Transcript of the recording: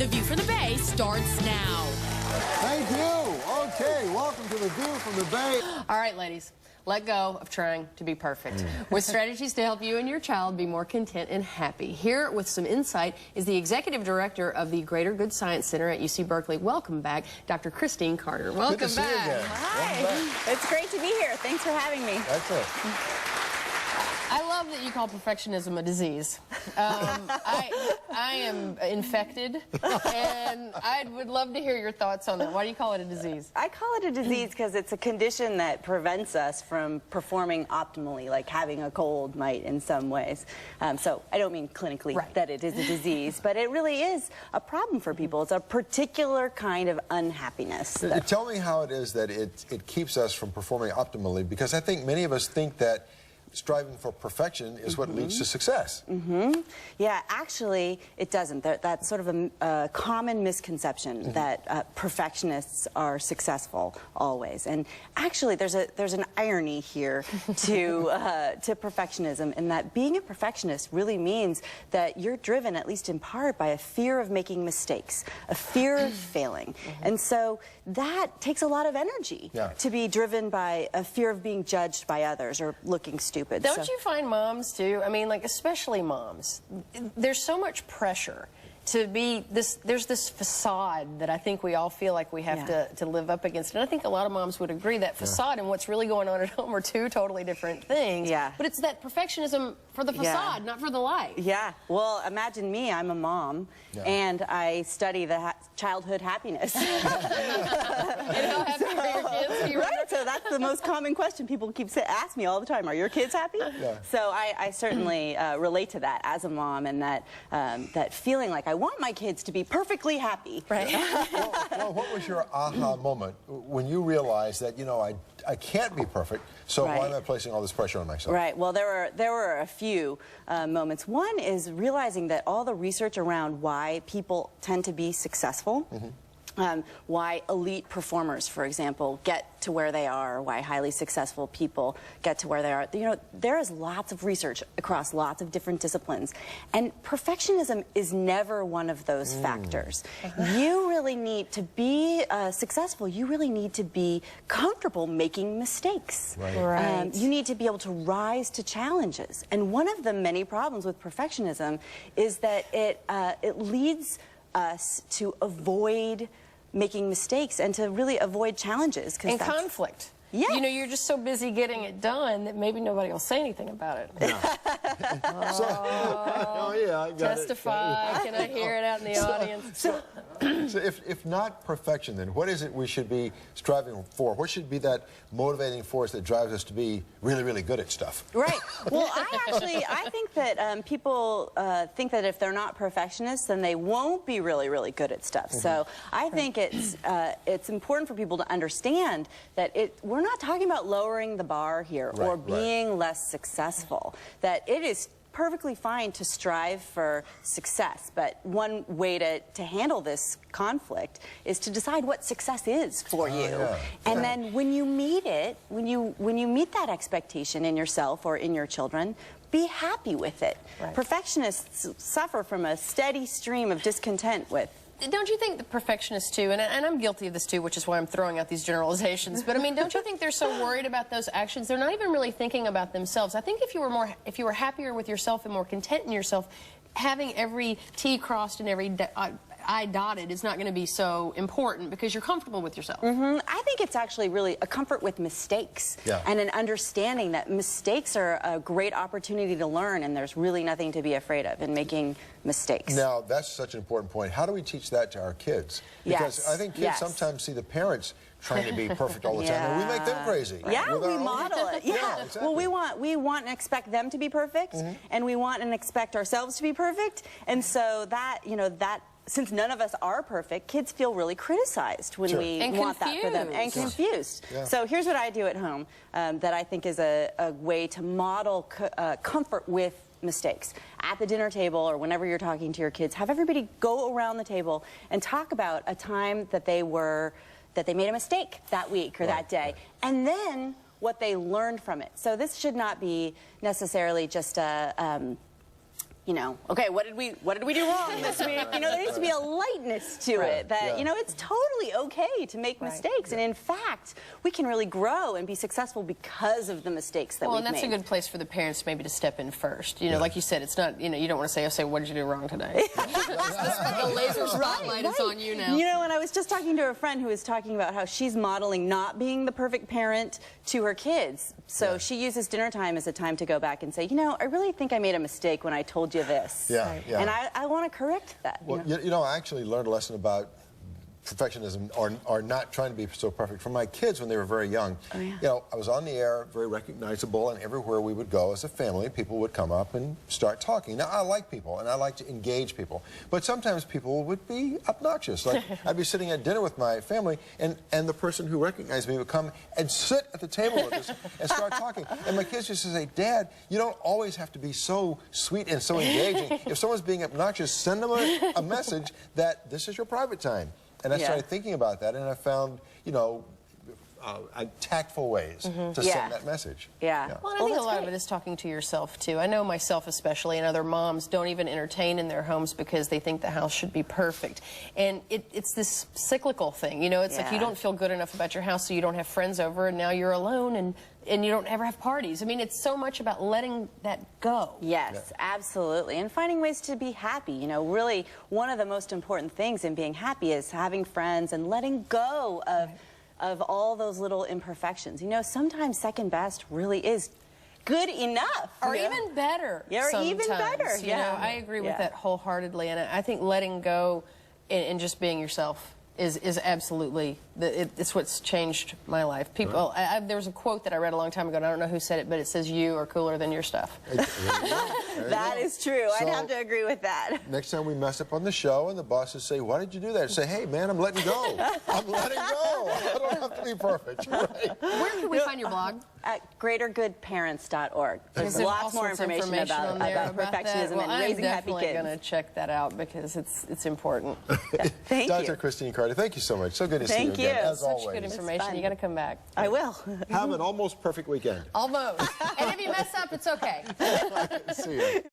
The View from the Bay starts now. Thank you. Okay, welcome to The View from the Bay. All right, ladies. Let go of trying to be perfect. With strategies to help you and your child be more content and happy. Here with some insight is the Executive Director of the Greater Good Science Center at UC Berkeley. Welcome back, Dr. Christine Carter. Welcome Good to see you back. again. Hi. It's great to be here. Thanks for having me. That's it. I love that you call perfectionism a disease. I am infected, and I would love to hear your thoughts on that. Why do you call it a disease? I call it a disease because it's a condition that prevents us from performing optimally, like having a cold might in some ways. So I don't mean clinically that it is a disease, but it really is a problem for people. It's a particular kind of unhappiness. Tell me how it is that it keeps us from performing optimally, because I think many of us think that striving for perfection is what leads to success. Yeah, actually, it doesn't. That's sort of a common misconception that perfectionists are successful always. And actually, there's an irony here to perfectionism, in that being a perfectionist really means that you're driven, at least in part, by a fear of making mistakes, a fear of failing. And so that takes a lot of energy to be driven by a fear of being judged by others or looking stupid. Don't you find moms too? I mean, like, especially moms, there's so much pressure to be this. There's this facade that I think we all feel like we have to live up against, and I think a lot of moms would agree that facade and what's really going on at home are two totally different things. But it's that perfectionism for the facade, not for the life. Well, imagine me. I'm a mom, and I study the childhood happiness. And how happy are your kids? Right. So that's the most common question people ask me all the time. Are your kids happy? So I certainly relate to that as a mom, and that feeling like I want my kids to be perfectly happy. Well, what was your aha moment when you realized that, you know, I can't be perfect, so why am I placing all this pressure on myself? Well, there were a few moments. One is realizing that all the research around why people tend to be successful, why elite performers, for example, get to where they are, why highly successful people get to where they are. You know, there is lots of research across lots of different disciplines, and perfectionism is never one of those factors. You really need to be successful. You really need to be comfortable making mistakes. You need to be able to rise to challenges. And one of the many problems with perfectionism is that it leads us to avoid making mistakes and to really avoid challenges. And conflict. You know, you're just so busy getting it done that maybe nobody will say anything about it. Testify. Can I hear it out in the audience? So if not perfection, then what is it we should be striving for? What should be that motivating force that drives us to be really, really good at stuff? Well, I think that people think that if they're not perfectionists, then they won't be really, really good at stuff. So I think it's important for people to understand that we're not talking about lowering the bar here or being less successful. That it is perfectly fine to strive for success, but one way to handle this conflict is to decide what success is for you. And then when you meet it, when you meet that expectation in yourself or in your children, be happy with it. Perfectionists suffer from a steady stream of discontent with. Don't you think the perfectionists too, and I'm guilty of this too, which is why I'm throwing out these generalizations, but I mean, don't you think they're so worried about those actions? They're not even really thinking about themselves. I think if you were happier with yourself and more content in yourself, having every T crossed and every I dotted is not going to be so important because you're comfortable with yourself. I think it's actually really a comfort with mistakes and an understanding that mistakes are a great opportunity to learn, and there's really nothing to be afraid of in making mistakes. Now, that's such an important point. How do we teach that to our kids? Because I think kids sometimes see the parents trying to be perfect all the time, and we make them crazy. We model it. Well, we want and expect them to be perfect, and we want and expect ourselves to be perfect, and so that, you know, since none of us are perfect, kids feel really criticized when we want that for them, and confused. So here's what I do at home that I think is a way to model comfort with mistakes. At the dinner table or whenever you're talking to your kids, have everybody go around the table and talk about a time that they made a mistake that week or that day, and then what they learned from it. So this should not be necessarily just a you know, okay, what did we do wrong this week? You know, there needs to be a lightness to it that, you know, it's totally okay to make mistakes. And in fact, we can really grow and be successful because of the mistakes that we've made. Well, and that's a good place for the parents maybe to step in first. You know, like you said, it's not, you know, you don't want to say, what did you do wrong today? The laser spotlight is on you now. You know, and I was just talking to a friend who was talking about how she's modeling not being the perfect parent to her kids. So she uses dinner time as a time to go back and say, you know, I really think I made a mistake when I told you this. And I want to correct that. Well, you know, I actually learned a lesson about perfectionism or not trying to be so perfect from my kids when they were very young. You know, I was on the air, very recognizable, and everywhere we would go as a family, people would come up and start talking. Now, I like people, and I like to engage people, but sometimes people would be obnoxious. Like, I'd be sitting at dinner with my family, and the person who recognized me would come and sit at the table with us and start talking. And my kids used to say, Dad, you don't always have to be so sweet and so engaging. If someone's being obnoxious, send them a message that this is your private time. And I started thinking about that, and I found, you know, tactful ways to send that message. Well, and I think a lot of it is talking to yourself, too. I know myself especially, and other moms don't even entertain in their homes because they think the house should be perfect. And it's this cyclical thing, you know, it's like you don't feel good enough about your house, so you don't have friends over, and now you're alone, and you don't ever have parties. I mean, it's so much about letting that go. Yes, absolutely. And finding ways to be happy. You know, really, one of the most important things in being happy is having friends and letting go of all those little imperfections. You know, sometimes second best really is good enough. Or even better. Yeah, or even better. You know, I agree with that wholeheartedly. And I think letting go and just being yourself is absolutely, it's what's changed my life. People, there was a quote that I read a long time ago, and I don't know who said it, but it says, you are cooler than your stuff. That is true. So, I'd have to agree with that. Next time we mess up on the show and the bosses say, why did you do that? Say, hey, man, I'm letting go. I'm letting go. I don't have to be perfect. Right. Where can we find your blog? At greatergoodparents.org. There's lots more information about perfectionism and raising happy kids. I'm definitely going to check that out because it's important. Thank you. Dr. Christine Carter, thank you so much. So good to see you again, as Such always. good information. You got to come back. I will. Have an almost perfect weekend. Almost. And if you mess up, it's okay. See you.